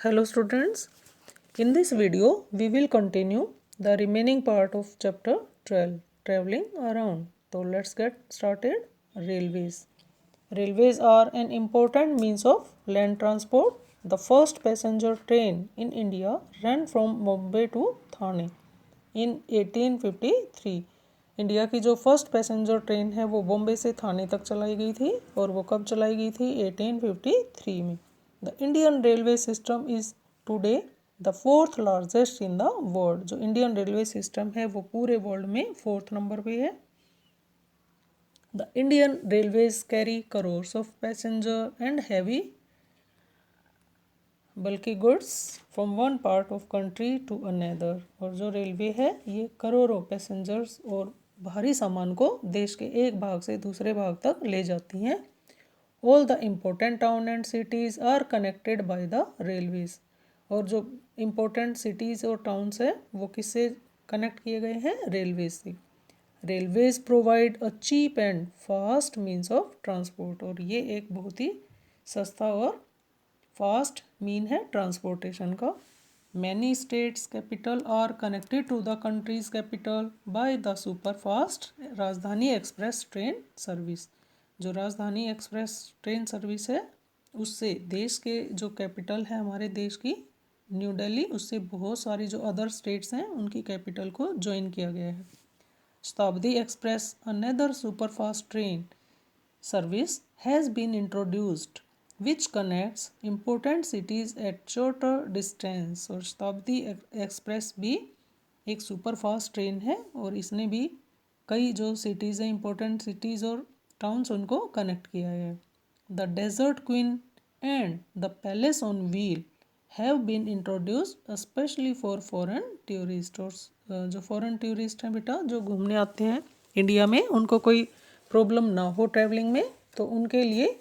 Hello students, in this video we will continue the remaining part of chapter 12 traveling around. So let's get started. Railways. Railways are an important means of land transport. The first passenger train in India ran from Bombay to Thane in 1853. India की जो first passenger train है वो बॉम्बे से थाने तक चलाई गई थी और वो कब चलाई गई थी 1853 में. The Indian railway system is today the fourth largest in the world. जो इंडियन रेलवे सिस्टम है वो पूरे वर्ल्ड में फोर्थ नंबर पे है. The Indian railways carry crores of passenger and heavy बल्कि goods from one part of country to another. और जो रेलवे है ये करोड़ों पैसेंजर्स और भारी सामान को देश के एक भाग से दूसरे भाग तक ले जाती हैं. All the important town and cities are connected by the railways. और जो इम्पोर्टेंट सिटीज़ और टाउन्स है वो किससे कनेक्ट किए गए हैं? रेलवेज से. Railways provide a cheap and fast means of transport. और ये एक बहुत ही सस्ता और फास्ट मीन है ट्रांसपोर्टेशन का. Many states capital are connected to the country's capital by the super fast Rajdhani express train service. जो राजधानी एक्सप्रेस ट्रेन सर्विस है उससे देश के जो कैपिटल है हमारे देश की न्यू दिल्ली, उससे बहुत सारी जो अदर स्टेट्स हैं उनकी कैपिटल को ज्वाइन किया गया है. Shatabdi express another super fast train service has been introduced which connects important cities at shorter distance. और शताब्दी एक्सप्रेस भी एक सुपर फास्ट ट्रेन है और इसने भी कई जो सिटीज़ हैं इंपॉर्टेंट सिटीज़ और टाउन्स उनको कनेक्ट किया है. The desert queen and the palace on wheel have been introduced specially for foreign tourist. और जो फॉरेन टूरिस्ट हैं बेटा जो घूमने आते हैं इंडिया में उनको कोई प्रॉब्लम ना हो ट्रैवलिंग में, तो उनके लिए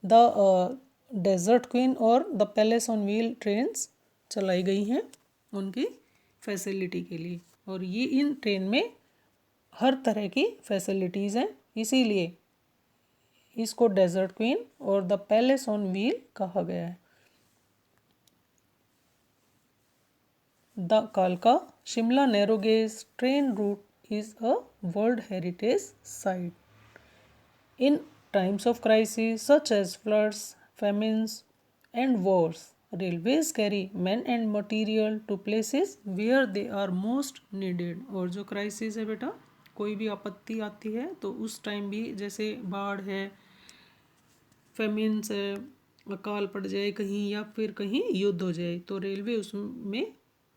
द डेजर्ट क्वीन और the palace on wheel trains चलाई गई हैं उनकी फैसिलिटी के लिए. और ये इन ट्रेन में हर तरह की फैसिलिटीज़ हैं, इसीलिए इसको डेजर्ट क्वीन और द पैलेस ऑन व्हील कहा गया है. द कालका Shimla narrow gauge train route is a world heritage site. In times of crisis such as floods, famines and wars, railways carry men and material to places where they are most needed. और जो crisis है बेटा कोई भी आपत्ति आती है तो उस टाइम भी जैसे बाढ़ है, फेमिन्स है, अकाल पड़ जाए कहीं या फिर कहीं युद्ध हो जाए तो रेलवे उसमें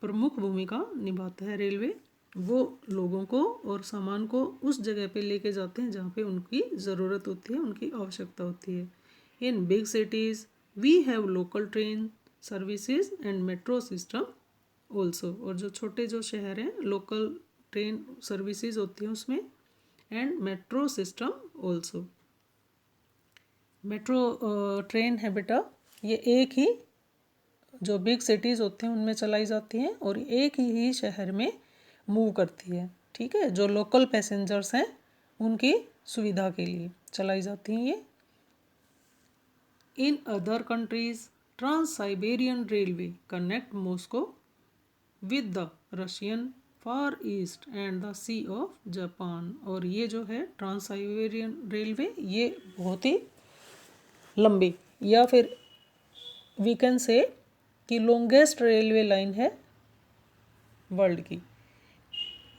प्रमुख भूमिका निभाता है. रेलवे वो लोगों को और सामान को उस जगह पे लेके जाते हैं जहाँ पे उनकी ज़रूरत होती है, उनकी आवश्यकता होती है. In big cities we have local train services and metro system also. और जो छोटे जो शहर हैं लोकल ट्रेन सर्विसेज होती हैं उसमें and metro system also. Metro train है बेटा ये एक ही जो बिग सिटीज़ होते हैं उनमें चलाई जाती हैं और एक ही शहर में मूव करती है. ठीक है, जो लोकल पैसेंजर्स हैं उनकी सुविधा के लिए चलाई जाती हैं ये. In other countries trans Siberian railway connect Moscow with the Russian Far East and the Sea of Japan. और ये जो है ट्रांस साइबेरियन रेलवे ये बहुत ही लंबी या फिर वी कैन से कि लॉन्गेस्ट रेलवे लाइन है वर्ल्ड की.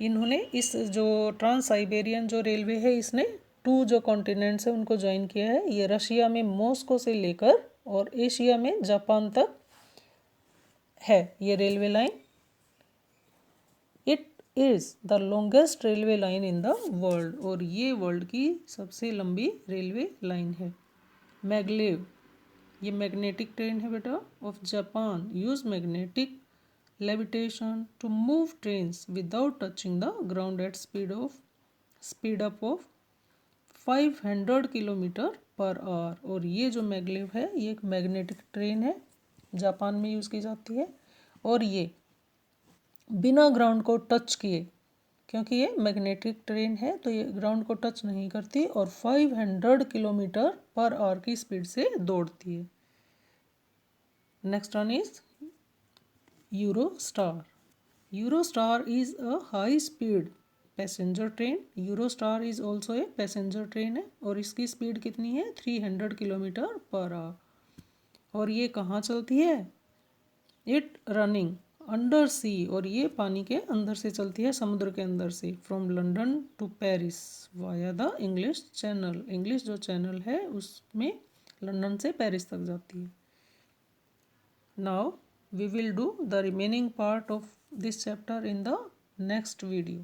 इन्होंने इस जो ट्रांस साइबेरियन जो रेलवे है इसने 2 जो कॉन्टिनेंट्स हैं उनको ज्वाइन किया है. ये रशिया में मॉस्को से लेकर और एशिया में जापान तक है ये railway line. It is the longest railway line in the world. और ये वर्ल्ड की सबसे लंबी रेलवे लाइन है. मैगलेव ये मैग्नेटिक ट्रेन है बेटा of Japan use magnetic levitation to move trains without touching the ground at speed up of 500 kilometre per hour. और ये जो मैगलेव है ये एक मैग्नेटिक ट्रेन है जापान में यूज़ की जाती है और ये बिना ग्राउंड को टच किए, क्योंकि ये मैग्नेटिक ट्रेन है तो ये ग्राउंड को टच नहीं करती और 500 किलोमीटर पर आवर की स्पीड से दौड़ती है. Next one is Eurostar. Eurostar is a high speed passenger train. Eurostar is also a passenger train है और इसकी स्पीड कितनी है 300 किलोमीटर पर आवर. और ये कहाँ चलती है? इट रनिंग अंडर सी, और ये पानी के अंदर से चलती है, समुद्र के अंदर से. From London to Paris via the English Channel. English जो चैनल है उसमें लंदन से पेरिस तक जाती है. Now we will do the remaining part of this chapter in the next video.